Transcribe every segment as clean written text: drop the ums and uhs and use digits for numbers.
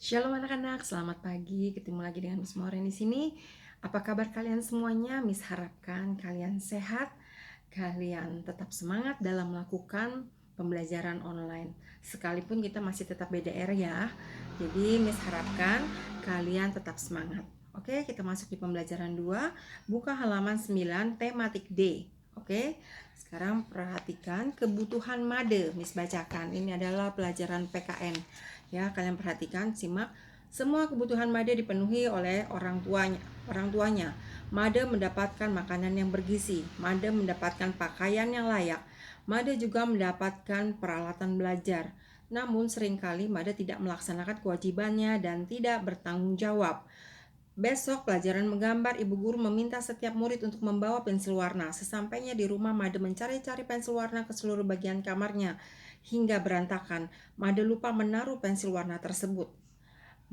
Shalom anak-anak, selamat pagi. Ketemu lagi dengan Miss Maureen di sini. Apa kabar kalian semuanya? Miss harapkan kalian sehat, kalian tetap semangat dalam melakukan pembelajaran online. Sekalipun kita masih tetap BDR ya. Jadi Miss harapkan kalian tetap semangat. Oke, kita masuk di pembelajaran 2. Buka halaman 9, tematik D. Oke, sekarang perhatikan kebutuhan made. Miss bacakan. Ini adalah pelajaran PKN. Ya, kalian perhatikan, simak. Semua kebutuhan Made dipenuhi oleh orang tuanya. Made mendapatkan makanan yang bergizi. Made mendapatkan pakaian yang layak. Made juga mendapatkan peralatan belajar. Namun seringkali Made tidak melaksanakan kewajibannya dan tidak bertanggung jawab. Besok pelajaran menggambar, ibu guru meminta setiap murid untuk membawa pensil warna. Sesampainya di rumah, Made mencari-cari pensil warna ke seluruh bagian kamarnya hingga berantakan. Made lupa menaruh pensil warna tersebut.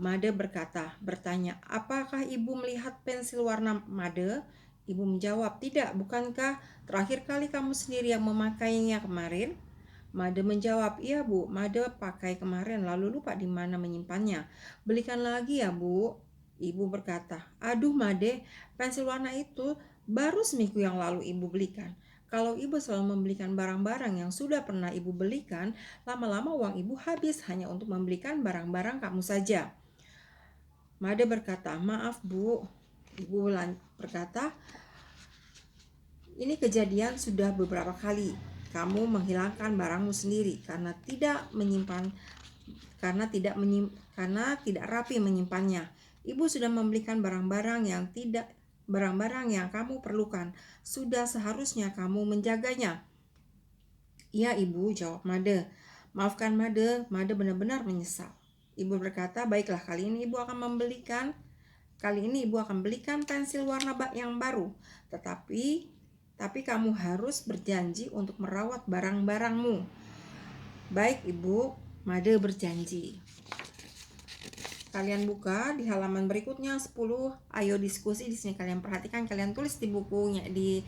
Made bertanya, apakah ibu melihat pensil warna Made? Ibu menjawab, tidak, bukankah terakhir kali kamu sendiri yang memakainya kemarin? Made menjawab, iya bu, Made pakai kemarin lalu lupa di mana menyimpannya. Belikan lagi ya bu. Ibu berkata, aduh Made, pensil warna itu baru seminggu yang lalu ibu belikan. Kalau ibu selalu membelikan barang-barang yang sudah pernah ibu belikan, lama-lama uang ibu habis hanya untuk membelikan barang-barang kamu saja. Made berkata, maaf bu. Ibu berkata, ini kejadian sudah beberapa kali. Kamu menghilangkan barangmu sendiri karena tidak rapi menyimpannya. Ibu sudah membelikan barang-barang yang kamu perlukan. Sudah seharusnya kamu menjaganya. Iya ibu, jawab Made. Maafkan Made, Made benar-benar menyesal. Ibu berkata, baiklah kali ini ibu akan belikan pensil warna yang baru. Tapi kamu harus berjanji untuk merawat barang-barangmu. Baik ibu, Made berjanji. Kalian buka di halaman berikutnya 10. Ayo diskusi di sini, kalian perhatikan, kalian tulis di bukunya di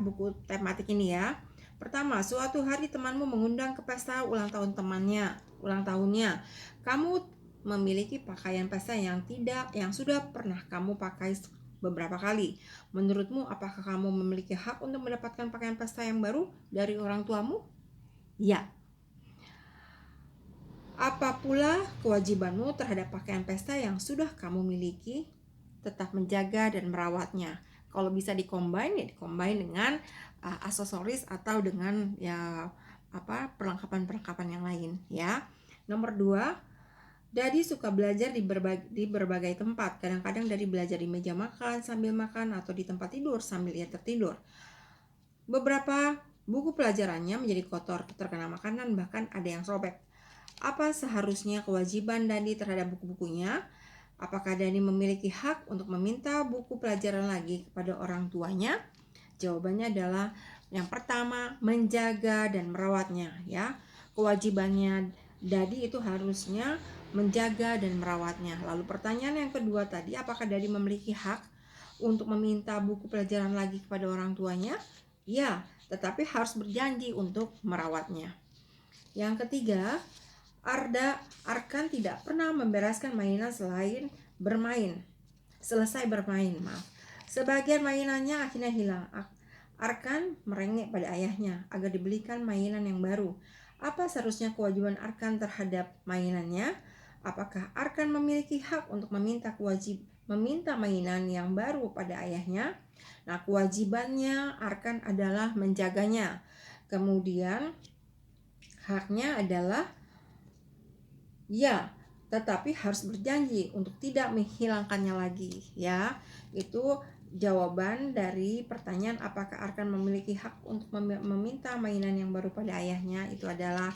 buku tematik ini ya. Pertama, suatu hari temanmu mengundang ke pesta ulang tahunnya. Kamu memiliki pakaian pesta yang sudah pernah kamu pakai beberapa kali. Menurutmu apakah kamu memiliki hak untuk mendapatkan pakaian pesta yang baru dari orang tuamu? Ya. Apa pula kewajibanmu terhadap pakaian pesta yang sudah kamu miliki? Tetap menjaga dan merawatnya. Kalau bisa dikombin dengan aksesoris atau dengan perlengkapan yang lain ya. Nomor 2, Dadi suka belajar di berbagai tempat. Kadang-kadang Dadi belajar di meja makan sambil makan atau di tempat tidur sambil ia tertidur. Beberapa buku pelajarannya menjadi kotor, terkena makanan, bahkan ada yang sobek. Apa seharusnya kewajiban Dadi terhadap buku-bukunya? Apakah Dadi memiliki hak untuk meminta buku pelajaran lagi kepada orang tuanya? Jawabannya adalah yang pertama, menjaga dan merawatnya ya. Kewajibannya Dadi itu harusnya menjaga dan merawatnya. Lalu pertanyaan yang kedua tadi, apakah Dadi memiliki hak untuk meminta buku pelajaran lagi kepada orang tuanya? Ya, tetapi harus berjanji untuk merawatnya. Yang ketiga, Arkan tidak pernah membereskan mainan selesai bermain. Sebagian mainannya akhirnya hilang. Arkan merengek pada ayahnya agar dibelikan mainan yang baru. Apa seharusnya kewajiban Arkan terhadap mainannya? Apakah Arkan memiliki hak untuk meminta mainan yang baru pada ayahnya? Nah, kewajibannya Arkan adalah menjaganya. Kemudian haknya adalah ya, tetapi harus berjanji untuk tidak menghilangkannya lagi ya. Itu jawaban dari pertanyaan apakah Arkan memiliki hak untuk meminta mainan yang baru pada ayahnya. Itu adalah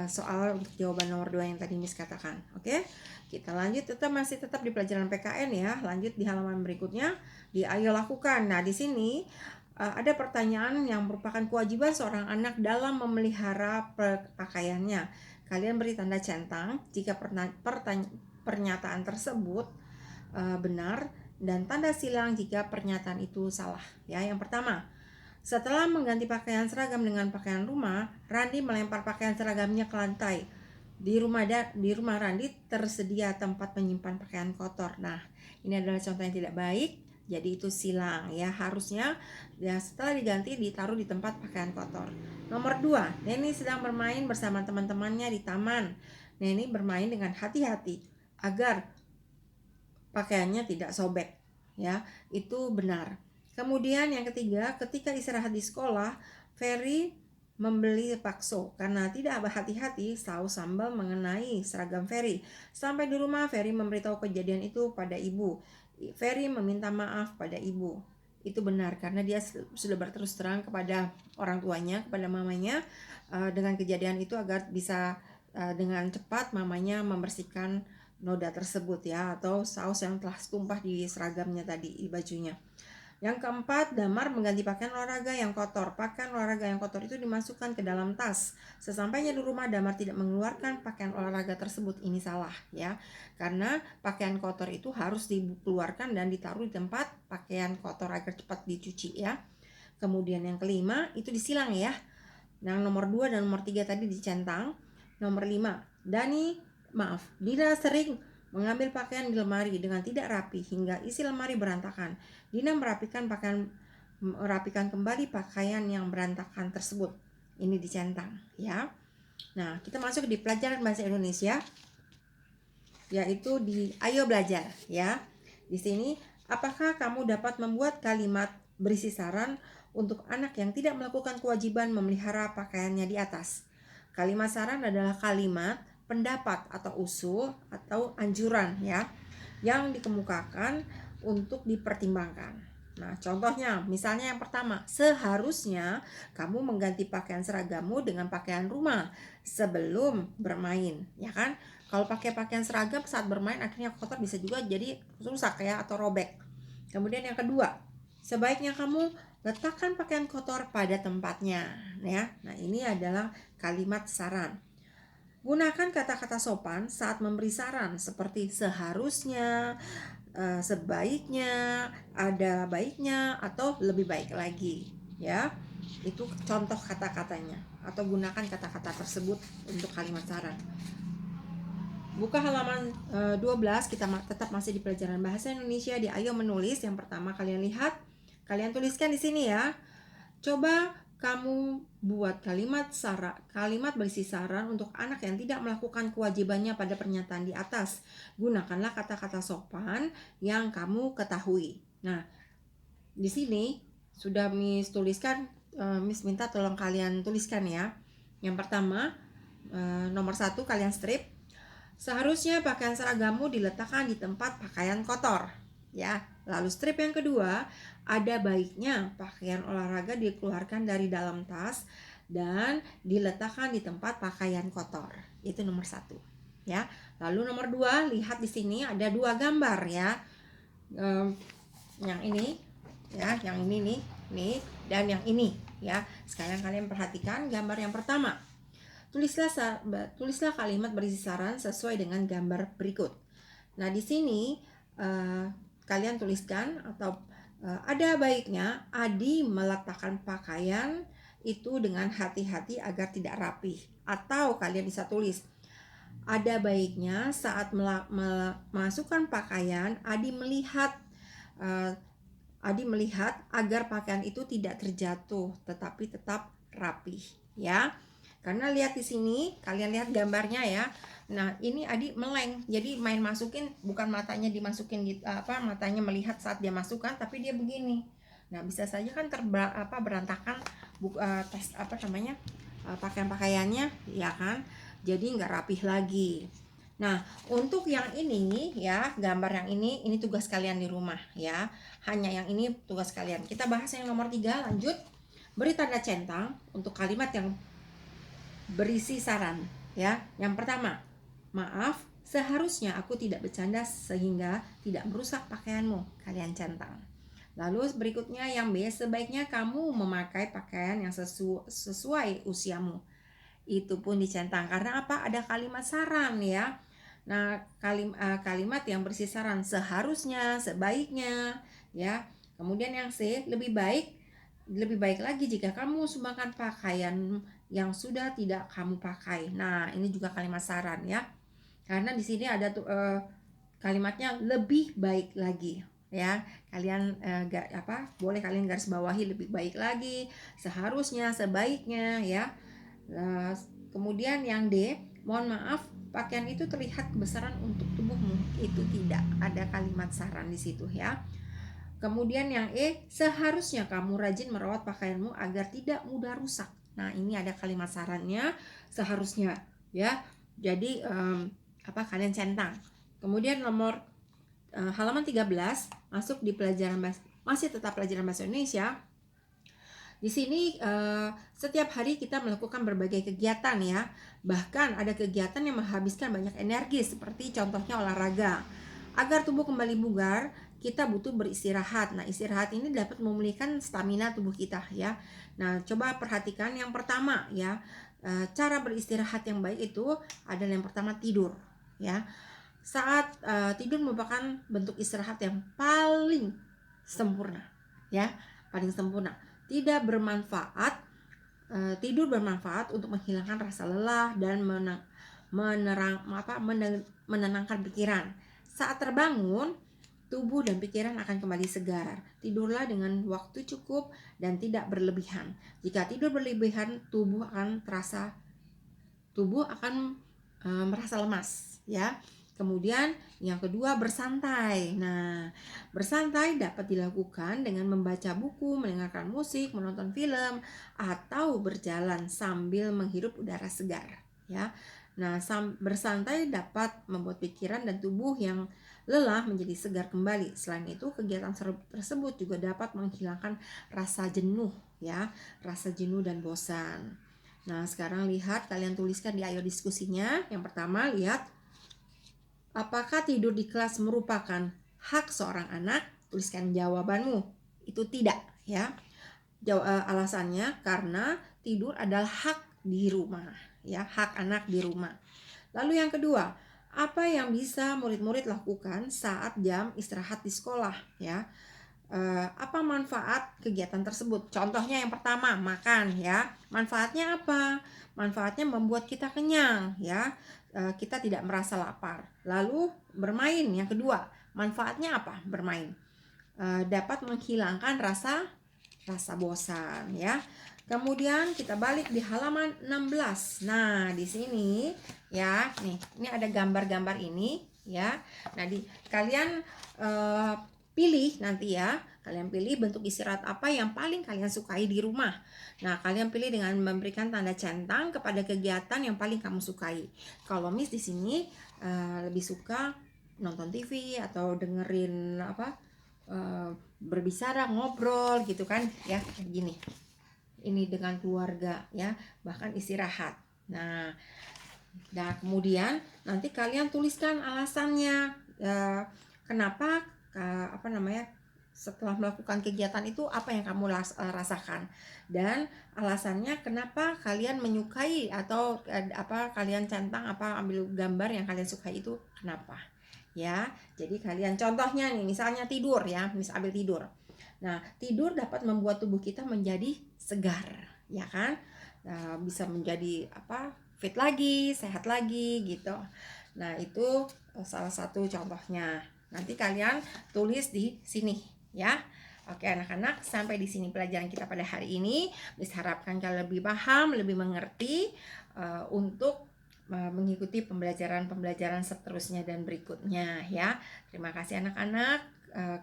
soal untuk jawaban nomor 2 yang tadi Miss katakan. Oke, kita lanjut, masih tetap di pelajaran PKN ya. Lanjut di halaman berikutnya di ayo lakukan. Nah, di sini ada pertanyaan yang merupakan kewajiban seorang anak dalam memelihara pakaiannya. Kalian beri tanda centang jika pernyataan tersebut benar dan tanda silang jika pernyataan itu salah. Ya, yang pertama, setelah mengganti pakaian seragam dengan pakaian rumah, Randi melempar pakaian seragamnya ke lantai. di rumah Randi tersedia tempat menyimpan pakaian kotor. Nah, ini adalah contoh yang tidak baik. Jadi itu silang ya, harusnya ya setelah diganti ditaruh di tempat pakaian kotor. Nomor 2, Neni sedang bermain bersama teman-temannya di taman. Neni bermain dengan hati-hati agar pakaiannya tidak sobek ya, itu benar. Kemudian yang ketiga, ketika istirahat di sekolah, Ferry membeli bakso karena tidak berhati-hati saus sambal mengenai seragam Ferry. Sampai di rumah, Ferry memberitahu kejadian itu pada ibu. Ferry meminta maaf pada ibu. Itu benar karena dia sudah berterus terang kepada orang tuanya, kepada mamanya dengan kejadian itu agar bisa dengan cepat mamanya membersihkan noda tersebut ya, atau saus yang telah tumpah di seragamnya tadi, di bajunya. Yang keempat, Damar mengganti pakaian olahraga yang kotor. Pakaian olahraga yang kotor itu dimasukkan ke dalam tas. Sesampainya di rumah, Damar tidak mengeluarkan pakaian olahraga tersebut. Ini salah ya, karena pakaian kotor itu harus dikeluarkan dan ditaruh di tempat pakaian kotor agar cepat dicuci ya. Kemudian yang kelima, itu disilang ya. Yang nomor 2 dan nomor 3 tadi dicentang. Nomor 5, Dina sering mengambil pakaian di lemari dengan tidak rapi hingga isi lemari berantakan. Dina merapikan kembali pakaian yang berantakan tersebut. Ini dicentang ya. Nah, kita masuk di pelajaran bahasa Indonesia, yaitu di Ayo Belajar ya. Di sini, apakah kamu dapat membuat kalimat berisi saran untuk anak yang tidak melakukan kewajiban memelihara pakaiannya di atas? Kalimat saran adalah kalimat pendapat atau usul atau anjuran ya, yang dikemukakan untuk dipertimbangkan. Nah, contohnya misalnya yang pertama, seharusnya kamu mengganti pakaian seragammu dengan pakaian rumah sebelum bermain, ya kan? Kalau pakai pakaian seragam saat bermain akhirnya kotor, bisa juga jadi rusak ya, atau robek. Kemudian yang kedua, sebaiknya kamu letakkan pakaian kotor pada tempatnya ya. Nah, ini adalah kalimat saran. Gunakan kata-kata sopan saat memberi saran seperti seharusnya, sebaiknya, ada baiknya, atau lebih baik lagi ya. Itu contoh kata-katanya, atau gunakan kata-kata tersebut untuk kalimat saran. Buka halaman 12, kita tetap masih di pelajaran bahasa Indonesia di Ayo Menulis. Yang pertama kalian lihat, kalian tuliskan di sini ya. Coba kamu buat kalimat berisi saran untuk anak yang tidak melakukan kewajibannya pada pernyataan di atas. Gunakanlah kata-kata sopan yang kamu ketahui. Nah, di sini sudah Miss tuliskan, Miss minta tolong kalian tuliskan ya. Yang pertama, nomor 1 kalian strip. Seharusnya pakaian seragammu diletakkan di tempat pakaian kotor ya. Lalu strip yang kedua, ada baiknya pakaian olahraga dikeluarkan dari dalam tas dan diletakkan di tempat pakaian kotor. Itu nomor 1 ya. Lalu nomor 2, lihat di sini ada 2 gambar ya. Yang ini ya, yang ini nih dan yang ini ya. Sekarang kalian perhatikan gambar yang pertama. Tulislah kalimat berisi saran sesuai dengan gambar berikut. Nah, di sini kalian tuliskan atau ada baiknya Adi meletakkan pakaian itu dengan hati-hati agar tidak rapi. Atau kalian bisa tulis, ada baiknya saat memasukkan pakaian Adi melihat agar pakaian itu tidak terjatuh tetapi tetap rapi ya. Karena lihat di sini, kalian lihat gambarnya ya. Nah, ini Adi meleng. Jadi main masukin, bukan matanya dimasukin gitu, matanya melihat saat dia masukkan, tapi dia begini. Nah, bisa saja kan berantakan pakaian-pakaiannya ya kan. Jadi nggak rapih lagi. Nah, untuk yang ini ya, gambar yang ini tugas kalian di rumah ya. Hanya yang ini tugas kalian. Kita bahas yang nomor 3, lanjut. Beri tanda centang untuk kalimat yang berisi saran ya. Yang pertama, maaf, seharusnya aku tidak bercanda sehingga tidak merusak pakaianmu. Kalian centang. Lalu berikutnya yang B, sebaiknya kamu memakai pakaian yang sesuai usiamu. Itu pun dicentang karena apa? Ada kalimat saran ya. Nah, kalimat yang berisi saran seharusnya, sebaiknya ya. Kemudian yang C, lebih baik lagi jika kamu sumbangkan pakaian yang sudah tidak kamu pakai. Nah, ini juga kalimat saran ya. Karena di sini ada kalimatnya lebih baik lagi ya. Kalian boleh kalian garis bawahi lebih baik lagi, seharusnya, sebaiknya ya. Kemudian yang D, mohon maaf pakaian itu terlihat kebesaran untuk tubuhmu. Itu tidak ada kalimat saran di situ ya. Kemudian yang E, seharusnya kamu rajin merawat pakaianmu agar tidak mudah rusak. Nah, ini ada kalimat sarannya, seharusnya ya. Jadi kalian centang. Kemudian nomor halaman 13 masuk di pelajaran masih tetap pelajaran bahasa Indonesia. Di sini setiap hari kita melakukan berbagai kegiatan ya. Bahkan ada kegiatan yang menghabiskan banyak energi seperti contohnya olahraga. Agar tubuh kembali bugar, kita butuh beristirahat. Nah, istirahat ini dapat memulihkan stamina tubuh kita ya. Nah, coba perhatikan yang pertama ya. Cara beristirahat yang baik itu adalah yang pertama tidur ya. Saat tidur merupakan bentuk istirahat yang paling sempurna ya, paling sempurna. Tidak bermanfaat tidur bermanfaat untuk menghilangkan rasa lelah dan menenangkan pikiran. Saat terbangun, tubuh dan pikiran akan kembali segar. Tidurlah dengan waktu cukup dan tidak berlebihan. Jika tidur berlebihan, tubuh akan merasa lemas ya. Kemudian yang kedua, bersantai. Nah, bersantai dapat dilakukan dengan membaca buku, mendengarkan musik, menonton film, atau berjalan sambil menghirup udara segar ya. Nah, bersantai dapat membuat pikiran dan tubuh yang lelah menjadi segar kembali. Selain itu, kegiatan tersebut juga dapat menghilangkan rasa jenuh ya, rasa jenuh dan bosan. Nah, sekarang lihat, kalian tuliskan di ayo diskusinya. Yang pertama, lihat, apakah tidur di kelas merupakan hak seorang anak? Tuliskan jawabanmu. Itu tidak ya. Alasannya karena tidur adalah hak di rumah ya, hak anak di rumah. Lalu yang kedua, apa yang bisa murid-murid lakukan saat jam istirahat di sekolah ya? Apa manfaat kegiatan tersebut? Contohnya yang pertama, makan ya. Manfaatnya apa? Manfaatnya membuat kita kenyang ya. Kita tidak merasa lapar. Lalu bermain yang kedua, manfaatnya apa? Bermain dapat menghilangkan rasa bosan ya. Kemudian kita balik di halaman 16. Nah, di sini ya, ini ada gambar-gambar ini ya. Nah, kalian pilih nanti ya. Kalian pilih bentuk istirahat apa yang paling kalian sukai di rumah. Nah, kalian pilih dengan memberikan tanda centang kepada kegiatan yang paling kamu sukai. Kalau Miss di sini lebih suka nonton TV atau dengerin berbicara, ngobrol gitu kan ya, kayak gini. Ini dengan keluarga ya, bahkan istirahat. Nah, kemudian nanti kalian tuliskan alasannya kenapa setelah melakukan kegiatan itu apa yang kamu rasakan, dan alasannya kenapa kalian menyukai atau kalian centang ambil gambar yang kalian sukai itu kenapa ya. Jadi kalian contohnya nih, misalnya tidur ya, ambil tidur. Nah, tidur dapat membuat tubuh kita menjadi segar ya kan. Bisa menjadi fit lagi, sehat lagi gitu. Nah, itu salah satu contohnya. Nanti kalian tulis di sini ya. Oke anak-anak, sampai di sini pelajaran kita pada hari ini. Bisa harapkan kalian lebih paham, lebih mengerti untuk mengikuti pembelajaran seterusnya dan berikutnya ya. Terima kasih anak-anak,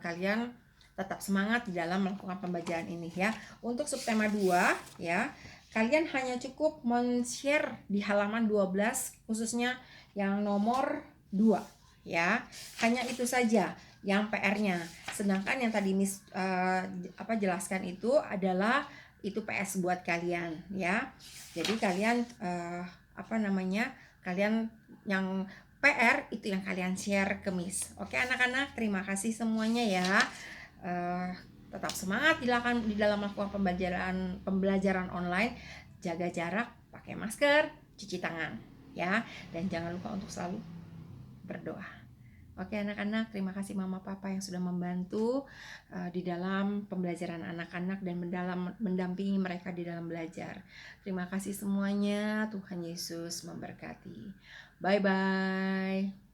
kalian tetap semangat di dalam melakukan pembelajaran ini ya. Untuk subtema 2 ya, kalian hanya cukup men-share di halaman 12 khususnya yang nomor 2 ya. Hanya itu saja yang PR-nya. Sedangkan yang tadi Miss jelaskan itu adalah itu PS buat kalian ya. Jadi kalian kalian yang PR itu yang kalian share ke Miss. Oke anak-anak, terima kasih semuanya ya. Tetap semangat di dalam melakukan pembelajaran online. Jaga jarak, pakai masker, cuci tangan ya, dan jangan lupa untuk selalu berdoa. Oke anak-anak, terima kasih mama papa yang sudah membantu di dalam pembelajaran anak-anak dan mendampingi mereka di dalam belajar. Terima kasih semuanya, Tuhan Yesus memberkati. Bye-bye.